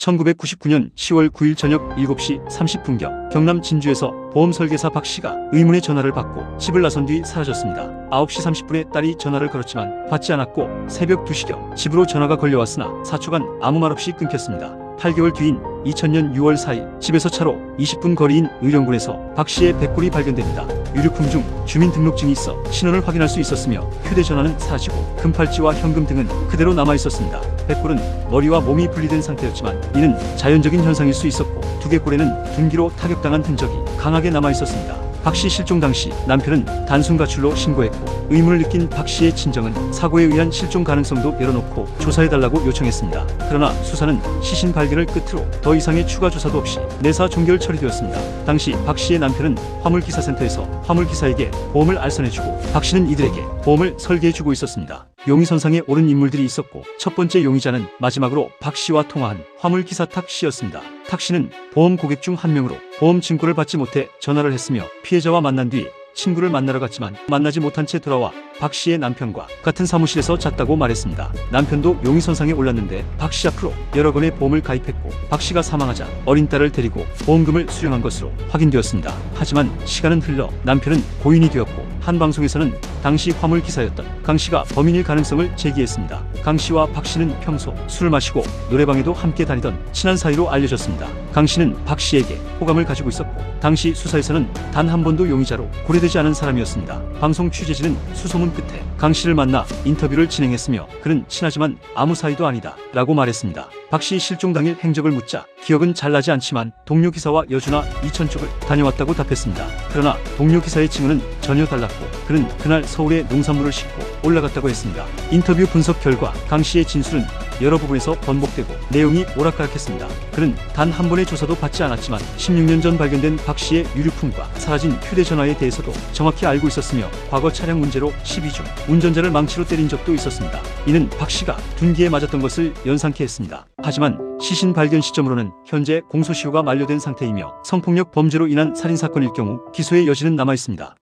1999년 10월 9일 저녁 7시 30분경 경남 진주에서 보험설계사 박씨가 의문의 전화를 받고 집을 나선 뒤 사라졌습니다. 9시 30분에 딸이 전화를 걸었지만 받지 않았고 새벽 2시경 집으로 전화가 걸려왔으나 4초간 아무 말 없이 끊겼습니다. 8개월 뒤인 2000년 6월 4일 집에서 차로 20분 거리인 의령군에서 박씨의 백골이 발견됩니다. 유류품 중 주민등록증이 있어 신원을 확인할 수 있었으며 휴대전화는 사라지고 금팔찌와 현금 등은 그대로 남아있었습니다. 백골은 머리와 몸이 분리된 상태였지만 이는 자연적인 현상일 수 있었고 두개골에는 둔기로 타격당한 흔적이 강하게 남아있었습니다. 박씨 실종 당시 남편은 단순 가출로 신고했고 의문을 느낀 박씨의 친정은 사고에 의한 실종 가능성도 열어놓고 조사해달라고 요청했습니다. 그러나 수사는 시신 발견을 끝으로 더 이상의 추가 조사도 없이 내사 종결 처리되었습니다. 당시 박씨의 남편은 화물기사센터에서 화물기사에게 보험을 알선해주고 박씨는 이들에게 보험을 설계해주고 있었습니다. 용의선상에 오른 인물들이 있었고 첫 번째 용의자는 마지막으로 박씨와 통화한 화물기사 탁씨였습니다. 탁씨는 보험 고객 중 한 명으로 보험 증거를 받지 못해 전화를 했으며 피해자와 만난 뒤 친구를 만나러 갔지만 만나지 못한 채 돌아와 박씨의 남편과 같은 사무실에서 잤다고 말했습니다. 남편도 용의선상에 올랐는데 박씨 앞으로 여러 건의 보험을 가입했고 박씨가 사망하자 어린 딸을 데리고 보험금을 수령한 것으로 확인되었습니다. 하지만 시간은 흘러 남편은 고인이 되었고 한 방송에서는 당시 화물기사였던 강씨가 범인일 가능성을 제기했습니다. 강씨와 박씨는 평소 술을 마시고 노래방에도 함께 다니던 친한 사이로 알려졌습니다. 강씨는 박씨에게 호감을 가지고 있었고 당시 수사에서는 단 한 번도 용의자로 고려되지 않은 사람이었습니다. 방송 취재진은 수소문 끝에 강씨를 만나 인터뷰를 진행했으며 그는 친하지만 아무 사이도 아니다 라고 말했습니다. 박씨 실종 당일 행적을 묻자 기억은 잘 나지 않지만 동료 기사와 여주나 이천 쪽을 다녀왔다고 답했습니다. 그러나 동료 기사의 증언은 전혀 달랐고 그는 그날 서울에 농산물을 싣고 올라갔다고 했습니다. 인터뷰 분석 결과 강씨의 진술은 여러 부분에서 번복되고 내용이 오락가락했습니다. 그는 단 한 번의 조사도 받지 않았지만 16년 전 발견된 박씨의 유류품과 사라진 휴대전화에 대해서도 정확히 알고 있었으며 과거 차량 문제로 시비 중 운전자를 망치로 때린 적도 있었습니다. 이는 박씨가 둔기에 맞았던 것을 연상케 했습니다. 하지만 시신 발견 시점으로는 현재 공소시효가 만료된 상태이며 성폭력 범죄로 인한 살인사건일 경우 기소의 여지는 남아있습니다.